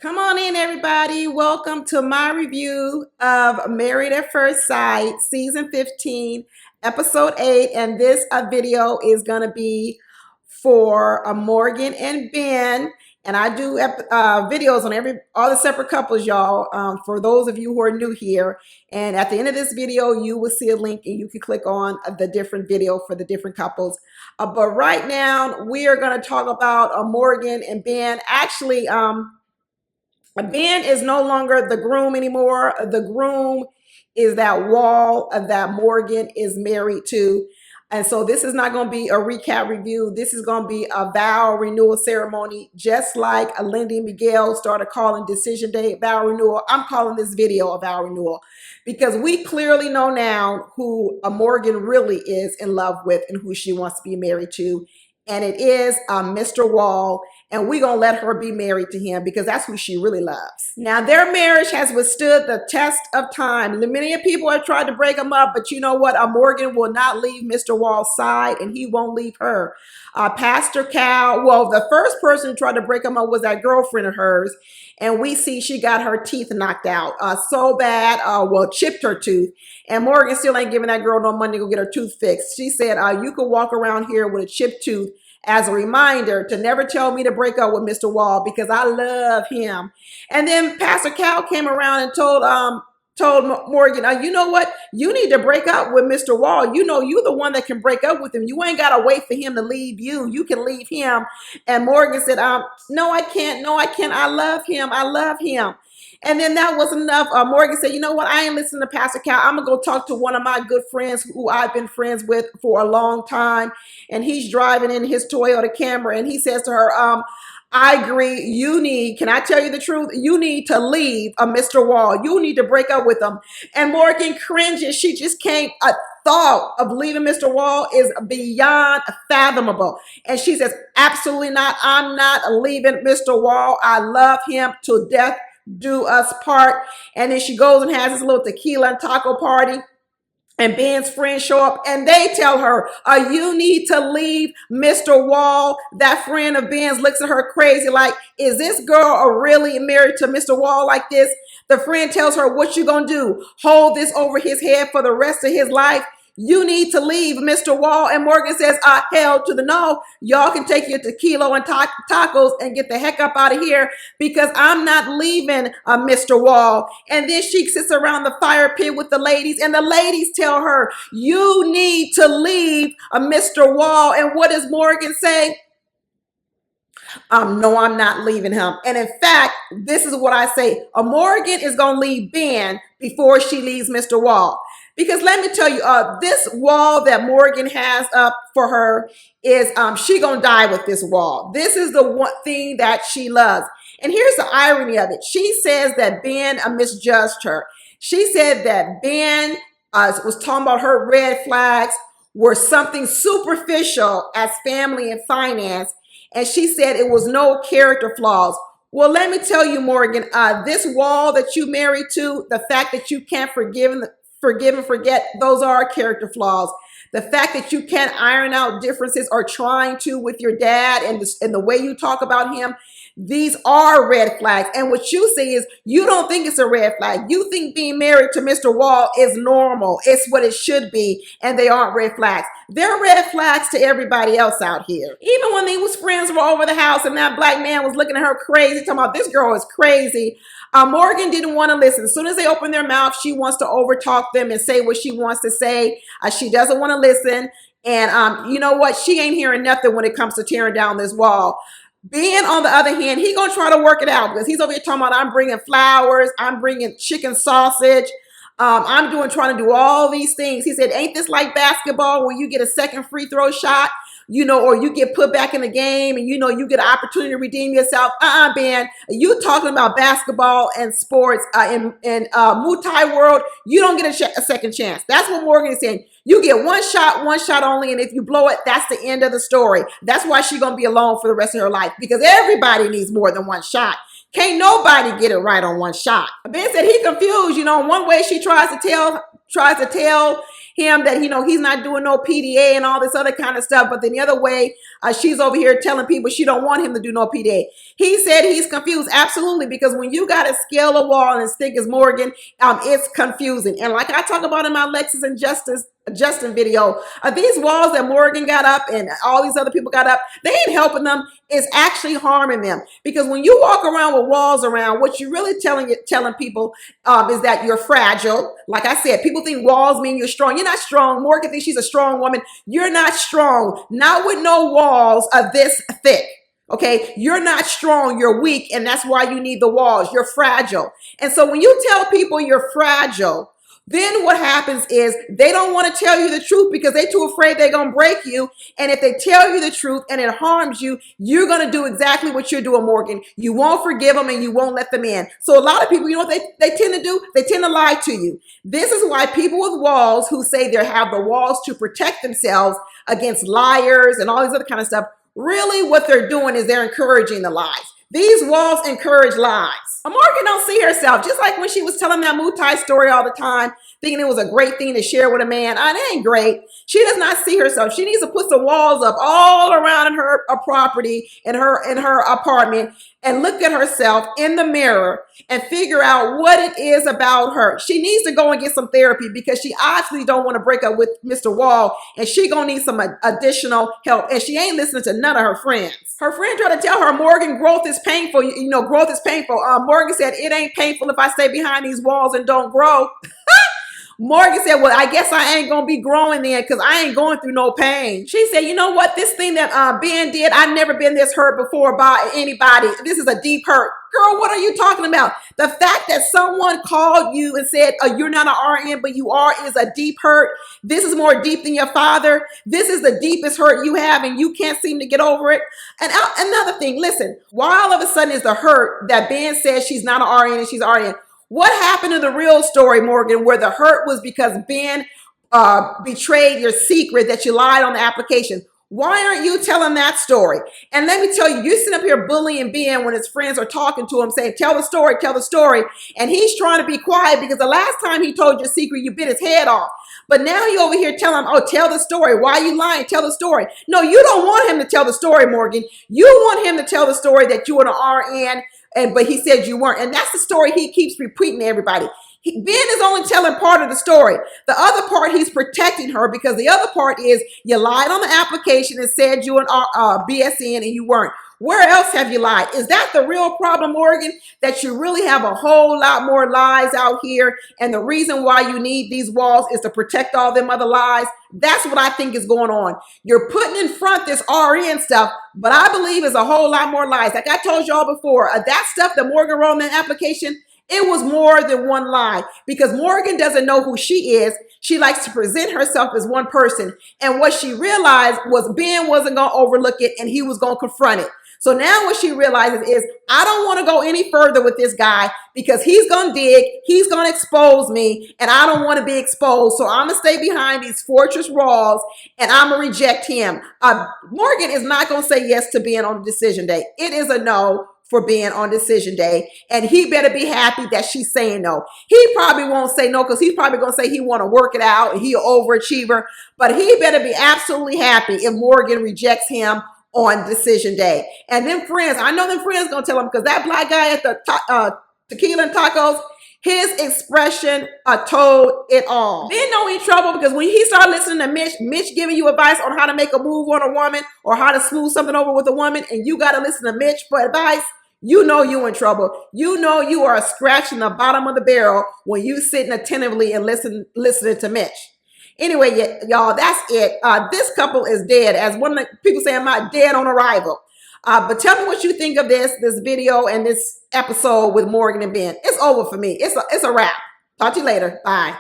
Come on in, everybody. Welcome to my review of Married at First Sight, Season 15, Episode 8. And this video is going to be for Morgan and Ben. And I do videos on all the separate couples, y'all, for those of you who are new here. And at the end of this video, you will see a link and you can click on the different video for the different couples. But right now, we are going to talk about Morgan and Ben. Actually, Ben is no longer the groom anymore. The groom is that Wall that Morgan is married to. And so this is not going to be a recap review. This is going to be a vow renewal ceremony, just like Lindy Miguel started calling decision day vow renewal. I'm calling this video a vow renewal because we clearly know now who Morgan really is in love with and who she wants to be married to. And it is Mr. Wall. And we're going to let her be married to him because that's who she really loves. Now, their marriage has withstood the test of time. Many people have tried to break them up, but you know what? Morgan will not leave Mr. Wall's side, and he won't leave her. Pastor Cal, well, the first person who tried to break them up was that girlfriend of hers. And we see she got her teeth knocked out so bad, chipped her tooth. And Morgan still ain't giving that girl no money to go get her tooth fixed. She said, you could walk around here with a chipped tooth as a reminder to never tell me to break up with Mr. Wall because I love him. And then Pastor Cal came around and told Morgan, you know what? You need to break up with Mr. Wall. You know, you're the one that can break up with him. You ain't got to wait for him to leave you. You can leave him. And Morgan said, no, I can't. No, I can't. I love him. I love him. And then that wasn't enough. Morgan said, you know what? I ain't listening to Pastor Cal. I'm going to go talk to one of my good friends who I've been friends with for a long time. And he's driving in his Toyota Camry. And he says to her, I agree. Can I tell you the truth? You need to leave Mr. Wall. You need to break up with him. And Morgan cringes. She just can't. Thought of leaving Mr. Wall is beyond fathomable. And she says, absolutely not. I'm not leaving Mr. Wall. I love him to death. Do us part. And then she goes and has this little tequila and taco party. And Ben's friends show up and they tell her, you need to leave Mr. Wall. That friend of Ben's looks at her crazy like, is this girl really married to Mr. Wall like this? The friend tells her, what you gonna do? Hold this over his head for the rest of his life? You need to leave Mr. Wall. And Morgan says, hell to the no. Y'all can take your tequila and tacos and get the heck up out of here because I'm not leaving Mr. Wall. And then she sits around the fire pit with the ladies and the ladies tell her, you need to leave Mr. Wall. And what does Morgan say? No, I'm not leaving him. And in fact, this is what I say. Morgan is going to leave Ben before she leaves Mr. Wall. Because let me tell you, this wall that Morgan has up for her is she gonna die with this wall. This is the one thing that she loves. And here's the irony of it. She says that Ben misjudged her. She said that Ben was talking about her red flags were something superficial as family and finance. And she said it was no character flaws. Well, let me tell you, Morgan, this wall that you married to, the fact that you can't forgive and forget, those are character flaws. The fact that you can't iron out differences or trying to with your dad and the way you talk about him, these are red flags. And what you say is you don't think it's a red flag. You think being married to Mr. Wall is normal. It's what it should be. And they aren't red flags. They're red flags to everybody else out here. Even when these friends were over the house and that black man was looking at her crazy, talking about this girl is crazy. Morgan didn't want to listen. As soon as they open their mouth, she wants to overtalk them and say what she wants to say. She doesn't want to listen. And you know what? She ain't hearing nothing when it comes to tearing down this wall. Ben, on the other hand, he's going to try to work it out because he's over here talking about, I'm bringing flowers, I'm bringing chicken sausage, trying to do all these things. He said, ain't this like basketball where you get a second free throw shot? Or you get put back in the game and, you get an opportunity to redeem yourself. Ben, you talking about basketball and sports in Muay Thai world, you don't get a second chance. That's what Morgan is saying. You get one shot only. And if you blow it, that's the end of the story. That's why she's going to be alone for the rest of her life because everybody needs more than one shot. Can't nobody get it right on one shot. Ben said he confused. One way she tries to tell him that, he's not doing no PDA and all this other kind of stuff. But then the other way, she's over here telling people she don't want him to do no PDA. He said he's confused. Absolutely, because when you got to scale a wall and as thick as Morgan, it's confusing. And like I talk about in my Lexus and Justin video, these walls that Morgan got up and all these other people got up, they ain't helping them. It's actually harming them, because when you walk around with walls around, what you're really telling people is that you're fragile. Like I said, people think walls mean you're strong. You're not strong. Morgan thinks she's a strong woman. You're not strong. Not with no walls this thick. Okay, you're not strong, you're weak, and that's why you need the walls. You're fragile. And so when you tell people you're fragile, then what happens is they don't want to tell you the truth because they're too afraid they're going to break you. And if they tell you the truth and it harms you, you're going to do exactly what you're doing, Morgan. You won't forgive them and you won't let them in. So a lot of people, you know what they tend to do? They tend to lie to you. This is why people with walls who say they have the walls to protect themselves against liars and all these other kind of stuff, really what they're doing is they're encouraging the lies. These walls encourage lies. Morgan don't see herself, just like when she was telling that Muay story all the time, thinking it was a great thing to share with a man. It ain't great. She does not see herself. She needs to put some walls up all around in her property, in her apartment, and look at herself in the mirror and figure out what it is about her. She needs to go and get some therapy because she obviously don't want to break up with Mr. Wall, and she gonna need some additional help. And she ain't listening to none of her friends. Her friend tried to tell her, Morgan, growth is painful. Growth is painful. Morgan said, it ain't painful if I stay behind these walls and don't grow. Morgan said, well, I guess I ain't going to be growing then because I ain't going through no pain. She said, you know what? This thing that Ben did, I've never been this hurt before by anybody. This is a deep hurt. Girl, what are you talking about? The fact that someone called you and said, you're not an RN, but you are, is a deep hurt. This is more deep than your father. This is the deepest hurt you have, and you can't seem to get over it. And another thing, listen, why all of a sudden is the hurt that Ben says she's not an RN and she's RN? What happened to the real story, Morgan, where the hurt was because Ben betrayed your secret that you lied on the application? Why aren't you telling that story? And let me tell you, you're sitting up here bullying Ben when his friends are talking to him saying, tell the story, tell the story. And he's trying to be quiet because the last time he told your secret, you bit his head off. But now you over here telling him, oh, tell the story. Why are you lying? Tell the story. No, you don't want him to tell the story, Morgan. You want him to tell the story that you were an RN, but he said you weren't. And that's the story he keeps repeating to everybody. Ben is only telling part of the story. The other part, he's protecting her because the other part is you lied on the application and said you were an BSN and you weren't. Where else have you lied? Is that the real problem, Morgan? That you really have a whole lot more lies out here, and the reason why you need these walls is to protect all them other lies? That's what I think is going on. You're putting in front this RN stuff, but I believe it's a whole lot more lies. Like I told y'all before, that stuff that Morgan wrote in the application, it was more than one lie because Morgan doesn't know who she is. She likes to present herself as one person. And what she realized was Ben wasn't going to overlook it and he was going to confront it. So now what she realizes is, I don't want to go any further with this guy because he's going to dig, he's going to expose me, and I don't want to be exposed. So I'm going to stay behind these fortress walls, and I'm going to reject him. Morgan is not going to say yes to being on the decision day. It is a no for being on decision day, and he better be happy that she's saying no. He probably won't say no because he's probably going to say he want to work it out and he an overachiever, but he better be absolutely happy if Morgan rejects him on decision day. And then friends, I know them friends gonna tell him because that black guy at the tequila and tacos, his expression told it all. Then know he in trouble because when he started listening to Mitch giving you advice on how to make a move on a woman or how to smooth something over with a woman, and you got to listen to Mitch for advice, you know you in trouble. You know you are scratching the bottom of the barrel when you sitting attentively and listening to Mitch. Anyway, y'all, that's it. This couple is dead. As one of the people say, I'm not dead on arrival. But tell me what you think of this video and this episode with Morgan and Ben. It's over for me. It's a wrap. Talk to you later. Bye.